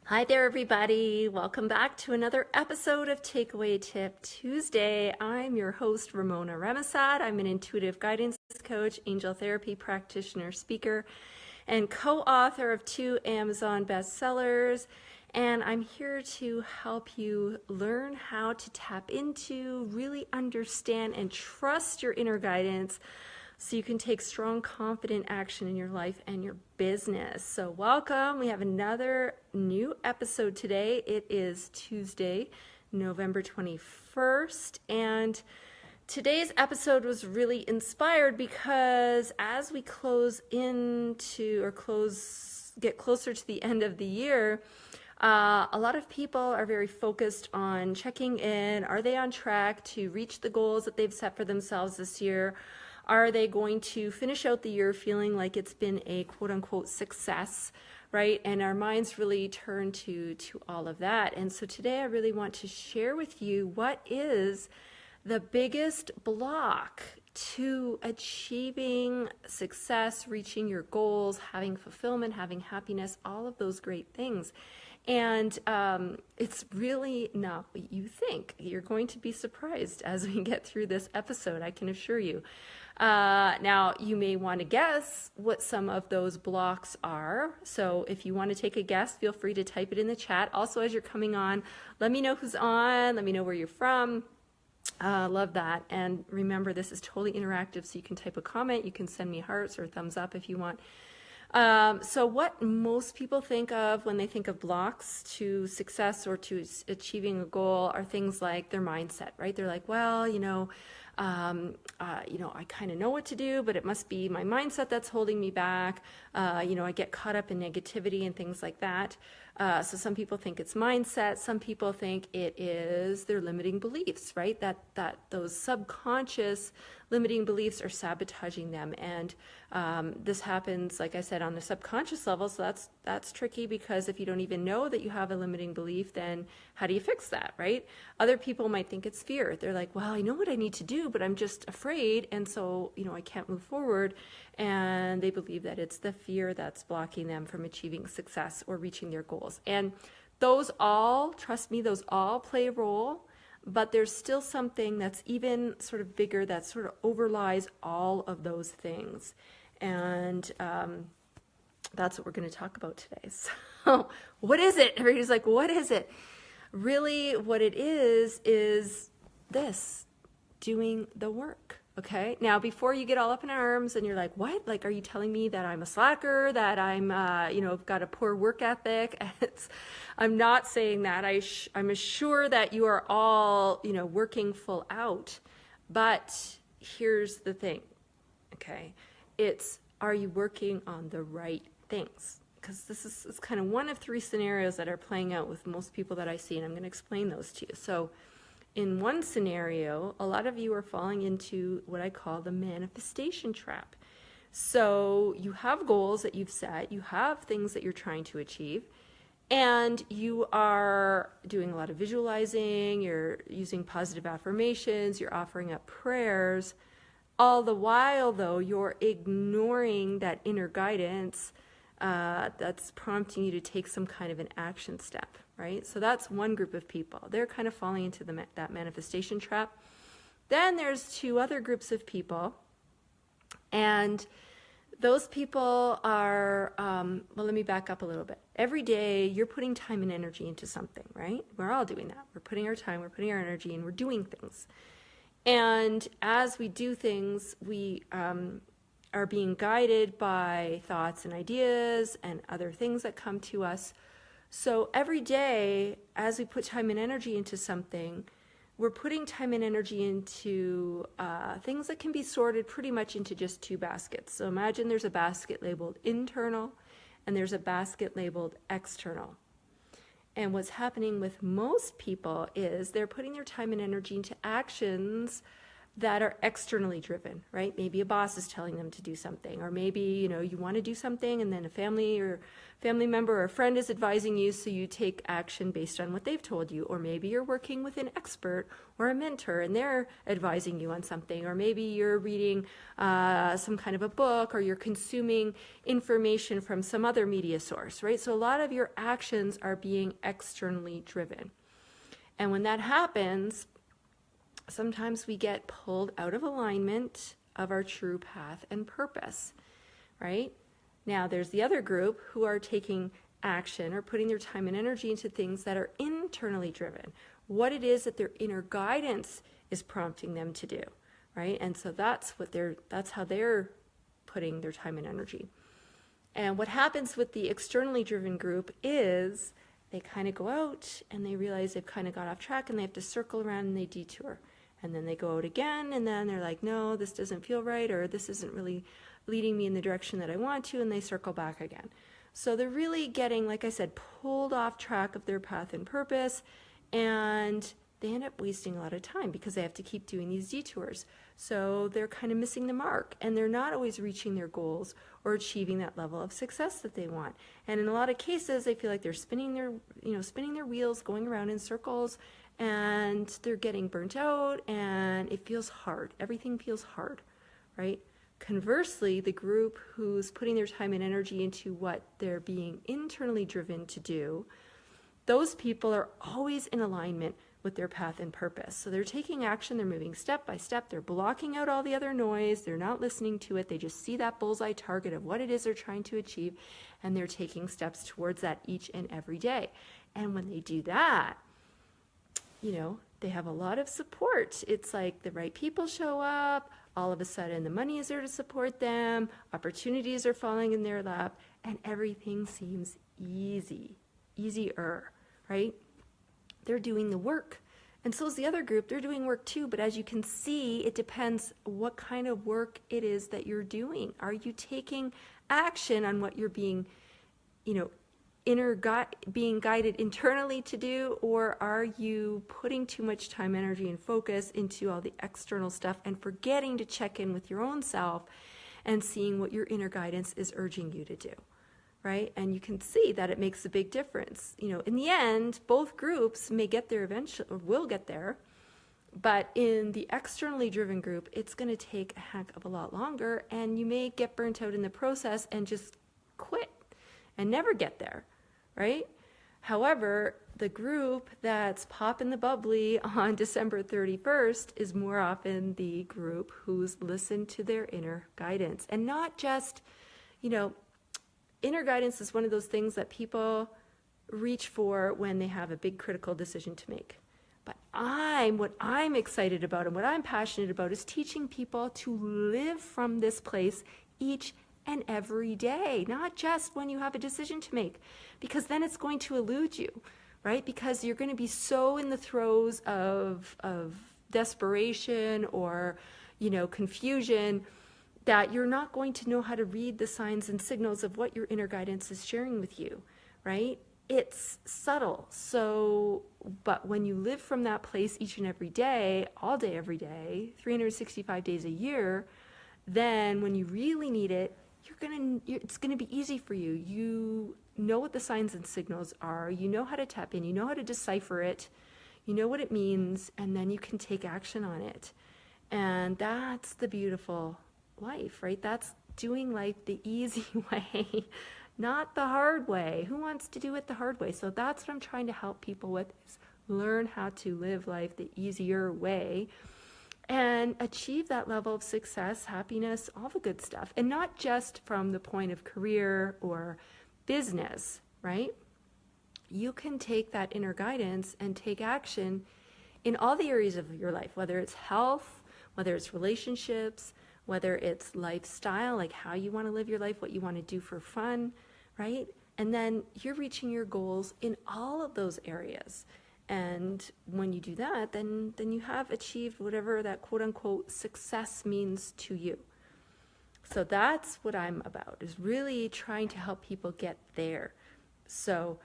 Hi there, everybody. Welcome back to another episode of Takeaway Tip Tuesday. I'm your host, Ramona Remisat. I'm an intuitive guidance coach, angel therapy practitioner, speaker, and co-author of 2 Amazon bestsellers. And I'm here to help you learn how to tap into, really understand, and trust your inner guidance so you can take strong, confident action in your life and your business. So welcome. We have another new episode today. It is Tuesday, November 21st. And today's episode was really inspired because as we get closer to the end of the year, a lot of people are very focused on checking in. Are they on track to reach the goals that they've set for themselves this year? Are they going to finish out the year feeling like it's been a quote unquote success, right? And our minds really turn to all of that. And so today I really want to share with you what is the biggest block to achieving success, reaching your goals, having fulfillment, having happiness, all of those great things. And it's really not what you think. You're going to be surprised as we get through this episode, I can assure you. Now, you may want to guess what some of those blocks are. So if you want to take a guess, feel free to type it in the chat. Also, as you're coming on, let me know who's on. Let me know where you're from. Love that. And remember, this is totally interactive, so you can type a comment. You can send me hearts or thumbs up if you want. So what most people think of when they think of blocks to success or to achieving a goal are things like their mindset, right? They're like, well, I kind of know what to do, but it must be my mindset that's holding me back. I get caught up in negativity and things like that. So some people think it's mindset. Some people think it is their limiting beliefs, right? That those subconscious limiting beliefs are sabotaging them. And this happens, like I said, on the subconscious level. So that's tricky because if you don't even know that you have a limiting belief, then how do you fix that, right? Other people might think it's fear. They're like, well, I know what I need to do, but I'm just afraid. And so, I can't move forward. And they believe that it's the fear that's blocking them from achieving success or reaching their goals. And those all, trust me, those all play a role, but there's still something that's even sort of bigger that sort of overlies all of those things. And that's what we're going to talk about today. So what is it? Everybody's like, what is it? Really, what it is this, doing the work. Okay. Now, before you get all up in arms and you're like, what? Like, are you telling me that I'm a slacker, that I'm, got a poor work ethic? I'm not saying that. I'm sure that you are all, working full out. But here's the thing. Okay. Are you working on the right things? Because it's kind of one of 3 scenarios that are playing out with most people that I see, and I'm going to explain those to you. So in one scenario, a lot of you are falling into what I call the manifestation trap. So you have goals that you've set, you have things that you're trying to achieve, and you are doing a lot of visualizing, you're using positive affirmations, you're offering up prayers. All the while, though, you're ignoring that inner guidance that's prompting you to take some kind of an action step, right? So that's one group of people. They're kind of falling into that manifestation trap. Then there's 2 other groups of people, and those people are, let me back up a little bit. Every day you're putting time and energy into something, right? We're all doing that. We're putting our time, we're putting our energy, and we're doing things. And as we do things, we are being guided by thoughts and ideas and other things that come to us. So every day, as we put time and energy into something, we're putting time and energy into things that can be sorted pretty much into just 2 baskets. So imagine there's a basket labeled internal and there's a basket labeled external. And what's happening with most people is they're putting their time and energy into actions that are externally driven, right? Maybe a boss is telling them to do something, or maybe, you want to do something and then a family member or a friend is advising you, so you take action based on what they've told you. Or maybe you're working with an expert or a mentor and they're advising you on something, or maybe you're reading some kind of a book, or you're consuming information from some other media source, right? So a lot of your actions are being externally driven. And when that happens, sometimes we get pulled out of alignment of our true path and purpose, right? Now, there's the other group who are taking action or putting their time and energy into things that are internally driven, what it is that their inner guidance is prompting them to do, right? And so that's how they're putting their time and energy. And what happens with the externally driven group is they kind of go out and they realize they've kind of got off track and they have to circle around and they detour. And then they go out again and then they're like, no, this doesn't feel right, or this isn't really leading me in the direction that I want to, and they circle back again. So they're really getting, like I said, pulled off track of their path and purpose, and they end up wasting a lot of time because they have to keep doing these detours. So they're kind of missing the mark, and they're not always reaching their goals or achieving that level of success that they want. And in a lot of cases, they feel like they're spinning their wheels, going around in circles, and they're getting burnt out, and it feels hard. Everything feels hard, right? Conversely, the group who's putting their time and energy into what they're being internally driven to do, those people are always in alignment with their path and purpose. So they're taking action, they're moving step by step, they're blocking out all the other noise, they're not listening to it, they just see that bullseye target of what it is they're trying to achieve, and they're taking steps towards that each and every day. And when they do that, they have a lot of support. It's like the right people show up, all of a sudden the money is there to support them, opportunities are falling in their lap, and everything seems easier, right? They're doing the work. And so is the other group. They're doing work too, but as you can see, it depends what kind of work it is that you're doing. Are you taking action on what you're being, being guided internally to do, or are you putting too much time, energy, and focus into all the external stuff and forgetting to check in with your own self and seeing what your inner guidance is urging you to do, right? And you can see that it makes a big difference. In the end, both groups may get there eventually, or will get there, but in the externally driven group, it's going to take a heck of a lot longer, and you may get burnt out in the process and just quit and never get there, right? However, the group that's popping the bubbly on December 31st is more often the group who's listened to their inner guidance. And not just, inner guidance is one of those things that people reach for when they have a big critical decision to make. But what I'm excited about and what I'm passionate about is teaching people to live from this place each and every day, not just when you have a decision to make, because then it's going to elude you, right? Because you're going to be so in the throes of desperation or, confusion, that you're not going to know how to read the signs and signals of what your inner guidance is sharing with you, right? It's subtle. So, but when you live from that place each and every day, all day, every day, 365 days a year, then when you really need it, it's going to be easy for you. You know what the signs and signals are. You know how to tap in. You know how to decipher it. You know what it means, and then you can take action on it. And that's the beautiful life, right? That's doing life the easy way, not the hard way. Who wants to do it the hard way? So that's what I'm trying to help people with, is learn how to live life the easier way and achieve that level of success, happiness, all the good stuff. And not just from the point of career or business, right? You can take that inner guidance and take action in all the areas of your life, whether it's health, whether it's relationships, whether it's lifestyle, like how you want to live your life, what you want to do for fun, right? And then you're reaching your goals in all of those areas. And when you do that, then you have achieved whatever that quote unquote success means to you. So that's what I'm about, is really trying to help people get there. So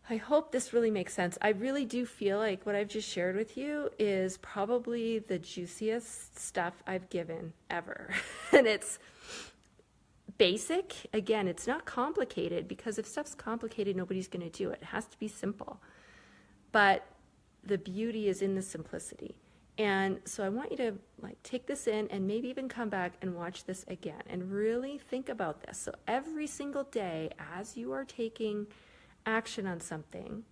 I hope this really makes sense. I really do feel like what I've just shared with you is probably the juiciest stuff I've given ever. And it's basic. Again, it's not complicated, because if stuff's complicated, nobody's going to do it. It has to be simple. But the beauty is in the simplicity. And so I want you to like take this in and maybe even come back and watch this again and really think about this. So every single day as you are taking action on something,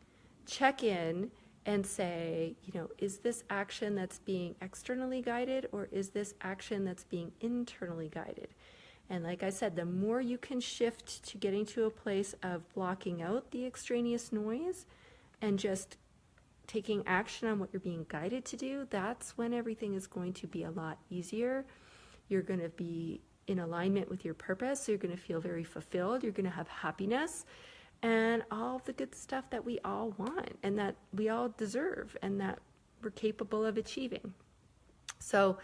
check in and say, is this action that's being externally guided, or is this action that's being internally guided? And like I said, the more you can shift to getting to a place of blocking out the extraneous noise and just taking action on what you're being guided to do, that's when everything is going to be a lot easier. You're going to be in alignment with your purpose, so you're going to feel very fulfilled. You're going to have happiness and all the good stuff that we all want and that we all deserve and that we're capable of achieving. So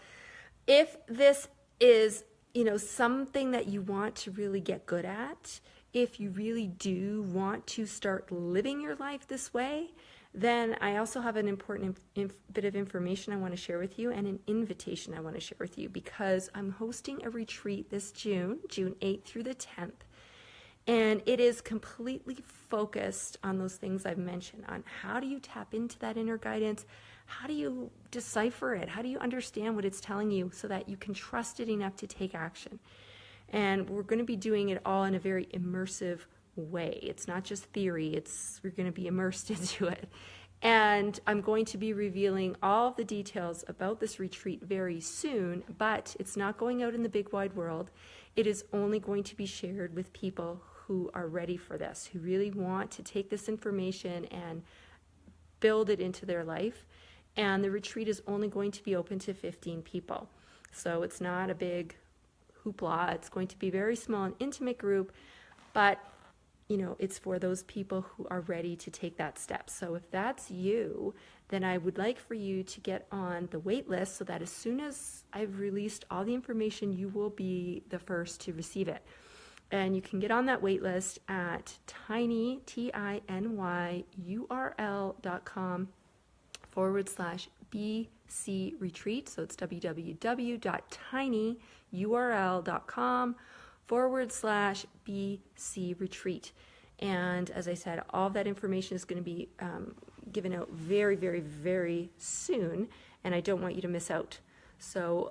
if this is something that you want to really get good at, if you really do want to start living your life this way, then I also have an important bit of information I want to share with you and an invitation I want to share with you, because I'm hosting a retreat this June 8th through the 10th. And it is completely focused on those things I've mentioned, on how do you tap into that inner guidance? How do you decipher it? How do you understand what it's telling you so that you can trust it enough to take action? And we're going to be doing it all in a very immersive way. It's not just theory, we're going to be immersed into it. And I'm going to be revealing all of the details about this retreat very soon, but it's not going out in the big wide world. It is only going to be shared with people who are ready for this, who really want to take this information and build it into their life. And the retreat is only going to be open to 15 people. So it's not a big hoopla. It's going to be a very small and intimate group, but it's for those people who are ready to take that step. So if that's you, then I would like for you to get on the wait list so that as soon as I've released all the information, you will be the first to receive it. And you can get on that wait list at tinyurl.com/BC retreat. So it's www.tinyurl.com/BC retreat. And as I said, all of that information is going to be given out very, very, very soon, and I don't want you to miss out. So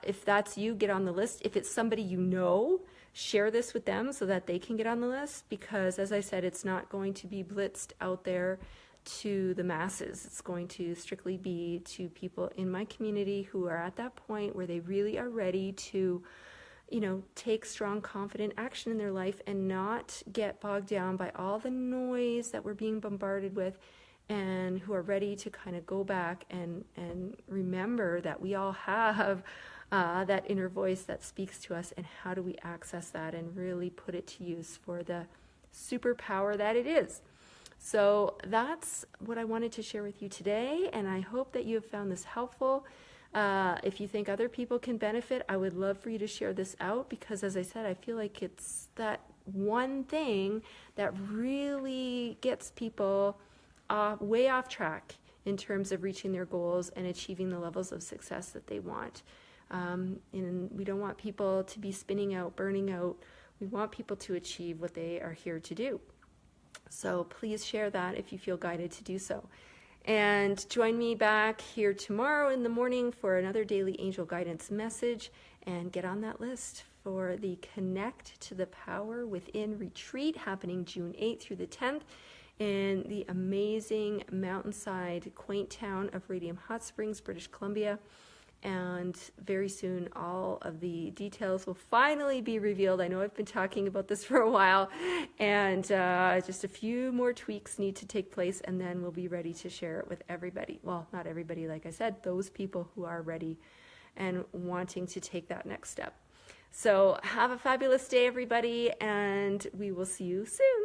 if that's you, get on the list. If it's somebody you know, share this with them so that they can get on the list, because as I said, it's not going to be blitzed out there to the masses. It's going to strictly be to people in my community who are at that point where they really are ready to take strong, confident action in their life and not get bogged down by all the noise that we're being bombarded with, and who are ready to kind of go back and remember that we all have that inner voice that speaks to us, and how do we access that and really put it to use for the superpower that it is. So that's what I wanted to share with you today, and I hope that you have found this helpful. If you think other people can benefit, I would love for you to share this out, because as I said, I feel like it's that one thing that really gets people way off track in terms of reaching their goals and achieving the levels of success that they want. And we don't want people to be spinning out, burning out. We want people to achieve what they are here to do. So please share that if you feel guided to do so. And join me back here tomorrow in the morning for another daily angel guidance message, and get on that list for the Connect to the Power Within retreat happening June 8th through the 10th in the amazing mountainside quaint town of Radium Hot Springs, British Columbia. And very soon all of the details will finally be revealed. I know I've been talking about this for a while, and just a few more tweaks need to take place, and then we'll be ready to share it with everybody. Well, not everybody, like I said, those people who are ready and wanting to take that next step. So have a fabulous day, everybody, and we will see you soon.